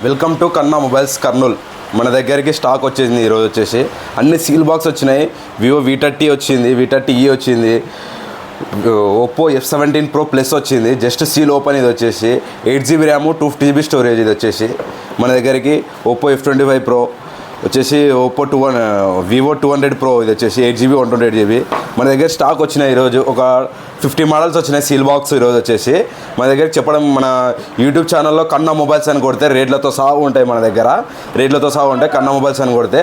Welcome to కన్నా mobiles Kurnool. మన దగ్గరికి స్టాక్ వచ్చింది ఈరోజు వచ్చేసి అన్ని సీల్ బాక్స్ వచ్చినాయి. వివో V30 వచ్చింది, V30e వచ్చింది, ఒప్పో F17 Pro ప్లస్ వచ్చింది. Just seal open. ఇది వచ్చేసి 8GB ర్యామ్ 250GB స్టోరేజ్. ఇది వచ్చేసి మన దగ్గరికి ఒప్పో F25 Pro వచ్చేసి ఒప్పో వివో 200 Pro ఇది వచ్చేసి 8GB 128GB మన దగ్గర స్టాక్ వచ్చినాయి. ఈరోజు ఒక 50 మోడల్స్ వచ్చినాయి సీల్ బాక్స్. ఈరోజు వచ్చేసి మన దగ్గర చెప్పడం, మన యూట్యూబ్ ఛానల్లో కన్నా మొబైల్స్ అని కొడితే రేట్లతో సహా ఉంటాయి. మన దగ్గర రేట్లతో సహా ఉంటాయి. కన్నా మొబైల్స్ అని కొడితే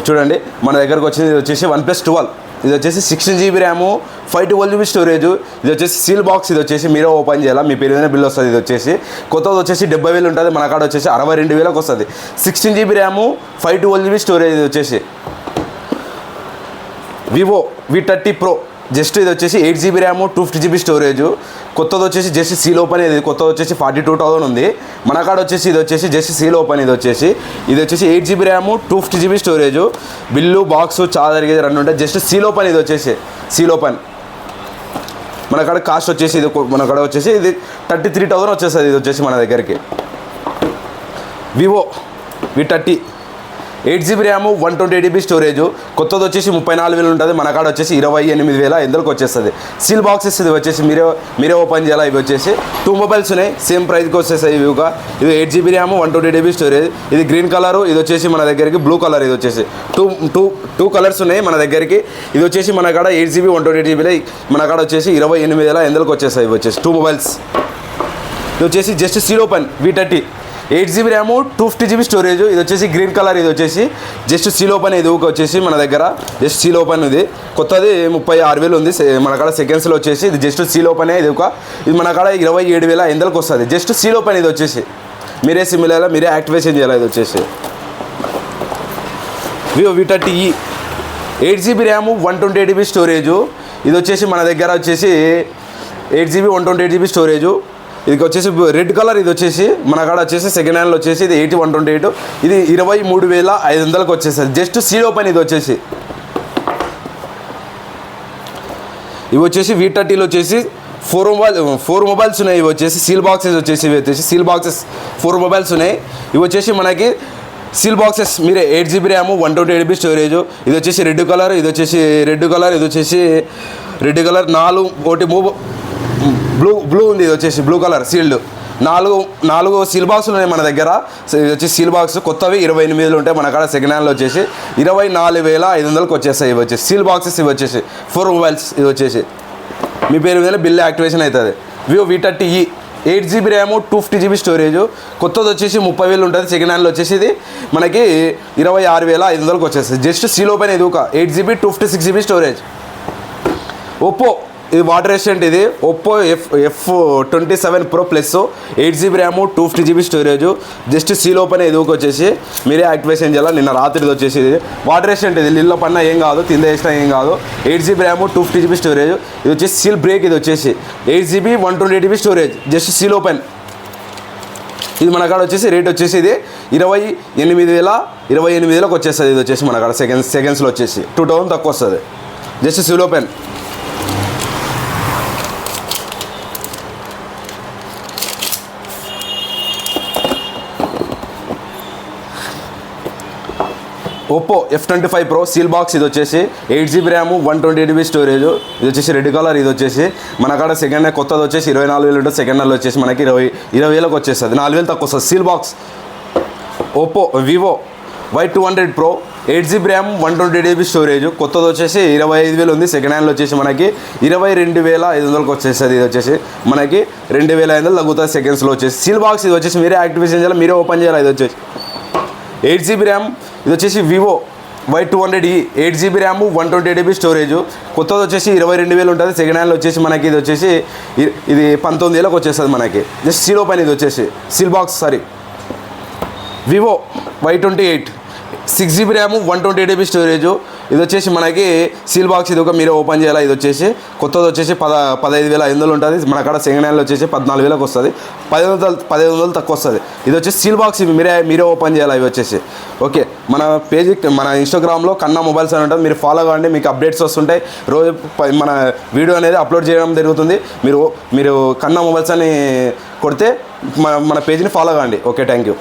చూడండి మన దగ్గరకు వచ్చింది. ఇది వచ్చేసి OnePlus 12. ఇది వచ్చేసి 16GB ర్యామ్ 512GB స్టోరేజ్. ఇది వచ్చేసి సీల్ బాక్స్. ఇది వచ్చేసి మీరే ఓపెన్ చేయాలి, మీ పేరు మీద బిల్ వస్తుంది. ఇది వచ్చేసి కొత్తది వచ్చేసి 70,000 ఉంటుంది, మన కాడ వచ్చేసి 62,000కి వస్తుంది. 16GB RAM 512GB storage. ఇది వచ్చేసి వివో V30 Pro. జస్ట్ ఇది వచ్చేసి 8GB ర్యామ్ 250GB స్టోరేజ్. కొత్తది వచ్చేసి జస్ట్ సీల్ ఓపెన్. ఇది కొత్తది వచ్చేసి 42,000 ఉంది, మన కాడ వచ్చేసి ఇది వచ్చేసి జస్ట్ సీల్ ఓపెన్. ఇది వచ్చేసి 8GB RAM 250GB storage. Bill box చాలా జరిగేది రెండు ఉంటాయి. Just seal open. ఇది వచ్చేసి సీల్ ఓపెన్. మన కాడ కాస్ట్ వచ్చేసి ఇది మన కాడ వచ్చేసి ఇది 33,000 వచ్చేస్తుంది. ఇది వచ్చేసి మన దగ్గరికి Vivo V30 8GB RAM 128GB storage. కొత్తది వచ్చేసి 34,000 ఉంటుంది, మన కాడ వచ్చేసి 28,500కి వచ్చేస్తుంది. Seal boxes. ఇది వచ్చేసి మీరే ఓపెన్ చేయాలి. ఇవి వచ్చేసి 2 మొబైల్స్ ఉన్నాయి, సేమ్ ప్రైస్కి వచ్చేస్తాయి. ఇవిగా ఇది 8GB ర్యామ్ 128GB స్టోరేజ్. ఇది గ్రీన్ కలర్, ఇది వచ్చేసి మన దగ్గరికి బ్లూ కలర్. ఇది వచ్చేసి టూ కలర్స్ ఉన్నాయి మన దగ్గరికి. ఇది వచ్చేసి మన కాడ 8GB 128GB మన కాడ వచ్చేసి 28,500కి వచ్చేస్తాయి. ఇవి వచ్చేసి 2 మొబైల్స్. ఇది వచ్చేసి just seal open V30 8GB RAM 250GB storage. ఇది వచ్చేసి గ్రీన్ కలర్. ఇది వచ్చేసి జస్ట్ సీల్ ఓపెన్. ఇది వచ్చేసి మన దగ్గర జస్ట్ సీల్ ఓపెన్. ఇది కొత్తది 36,000 ఉంది మన కాడ సెకండ్స్లో వచ్చేసి. ఇది జస్ట్ సీల్ ఓపెన్. ఇది మన కాడ 27,500కి వస్తుంది. Just seal open. ఇది వచ్చేసి మీరే సిమ్ చేయాలి, మీరే యాక్టివేషన్ చేయాలి. ఇది వచ్చేసి Vivo V30e 8GB RAM 128GB storage. ఇది వచ్చేసి మన దగ్గర వచ్చేసి 8GB 128GB స్టోరేజ్. ఇది వచ్చేసి రెడ్ కలర్. ఇది వచ్చేసి మన కాడ వచ్చేసి సెకండ్ హ్యాండ్లో వచ్చేసి ఇది 80/128. ఇది 23,500కి వచ్చేస్తుంది. Just seal open. ఇది వచ్చేసి ఇవి వచ్చేసి V30లో వచ్చేసి 4 మొబైల్స్ ఉన్నాయి. ఇవి వచ్చేసి సీల్ బాక్సెస్ వచ్చేసి ఇవి వచ్చేసి సీల్ బాక్సెస్ 4 మొబైల్స్ ఉన్నాయి. ఇవి వచ్చేసి మనకి సీల్ బాక్సెస్ మీరే 8GB ర్యామ్ 128GB స్టోరేజ్. ఇది వచ్చేసి రెడ్ కలర్. ఇది వచ్చేసి రెడ్ కలర్. ఇది వచ్చేసి రెడ్ కలర్ 4 బ్లూ ఉంది. ఇది వచ్చేసి బ్లూ కలర్ సీల్డ్. 4 సీల్ బాక్సులు ఉన్నాయి మన దగ్గర. ఇది వచ్చి సీల్ బాక్స్ కొత్తవి 28,000 ఉంటాయి, మన కాడ సెకండ్ హ్యాండ్లో వచ్చేసి 24,500కి వచ్చేస్తాయి. ఇవి వచ్చేసి సీల్ బాక్సెస్. ఇవి వచ్చేసి 4 మొబైల్స్. ఇది వచ్చేసి మీ పేరు మీద బిల్ యాక్టివేషన్ అవుతుంది. Vivo V30e 8GB RAM 250GB storage. కొత్తది వచ్చేసి 30,000 ఉంటుంది, సెకండ్ హ్యాండ్లో వచ్చేసి ఇది మనకి 26,500కి వచ్చేస్తుంది. Just seal open. ఇది ఒక 8GB 256GB స్టోరేజ్. ఒప్పో ఇది వాటర్ రెసిస్టెంట్. ఇది Oppo F27 Pro plus 8GB RAM 250GB storage. Just seal open. ఇది వచ్చేసి మీరే యాక్టివేషన్ చేయాలి. నిన్న రాత్రిది వచ్చేసి ఇది వాటర్ రెసిస్టెంట్. ఇది నీళ్ళలో పన్నా ఏం కాదు, తింద వేసినా ఏం కాదు. 8GB RAM 250GB storage. ఇది వచ్చేసి సీల్ బ్రేక్. ఇది వచ్చేసి 8GB 128GB storage. Just seal open. ఇది మన కాడ వచ్చేసి రేట్ వచ్చేసి ఇది 28,000కి వచ్చేస్తుంది. ఇది వచ్చేసి మన కాడ సెకండ్స్లో వచ్చేసి 2,000 తక్కువ వస్తుంది. Just seal open. Oppo F25 Pro seal box. ఇది వచ్చేసి 8GB ర్యామ్ 128GB స్టోరేజ్. ఇది వచ్చేసి రెడ్ కలర్. ఇది వచ్చేసి మన కాడ సెకండ్ హ్యాండ్ కొత్తది వచ్చేసి 24,000 ఉంటుంది, సెకండ్ హ్యాండ్లో వచ్చేసి మనకి 20,000కి వచ్చేస్తుంది. 4,000 తక్కువ వస్తుంది seal box. Oppo Vivo Y200 Pro 8GB RAM 128GB storage. కొత్తది వచ్చేసి 25,000 ఉంది, సెకండ్ హ్యాండ్లో వచ్చేసి మనకి 22,500కి వచ్చేస్తుంది. ఇది వచ్చేసి మనకి 2,500 తగ్గుతుంది సెకండ్స్లో వచ్చేసి సీల్ బాక్స్. ఇది వచ్చేసి మీరే యాక్టివేషన్ చేయాలి, మీరే ఓపెన్ చేయాలి. ఇది వచ్చేసి 8GB ర్యామ్. ఇది వచ్చేసి Vivo Y200e 8GB RAM 128GB storage. కొత్తది వచ్చేసి 22,000 ఉంటుంది, సెకండ్ హ్యాండ్లో వచ్చేసి మనకి ఇది వచ్చేసి ఇది 19,000కి వచ్చేస్తుంది మనకి. Just seal open. ఇది వచ్చేసి seal box. Sorry Vivo Y28 6GB RAM 128GB storage. ఇది వచ్చేసి మనకి సీల్ బాక్స్. ఇది ఒక మీరే ఓపెన్ చేయాలి. ఇది వచ్చేసి కొత్తది వచ్చేసి 15,500 ఉంటుంది, మన కాడ సెకండ్ హ్యాండ్లో వచ్చేసి 14,000కి వస్తుంది. 1,500 తక్కువ వస్తుంది. ఇది వచ్చేసి సీల్ బాక్స్. మీరే ఓపెన్ చేయాలి. ఇవి వచ్చేసి ఓకే. మన పేజీ మన ఇన్స్టాగ్రామ్లో కన్నా మొబైల్స్ అని ఉంటుంది, మీరు ఫాలో కావండి, మీకు అప్డేట్స్ వస్తుంటాయి. రోజు మన వీడియో అనేది అప్లోడ్ చేయడం జరుగుతుంది. మీరు కన్నా మొబైల్స్ అని కొడితే మన పేజీని ఫాలో కావండి. Okay, thank you.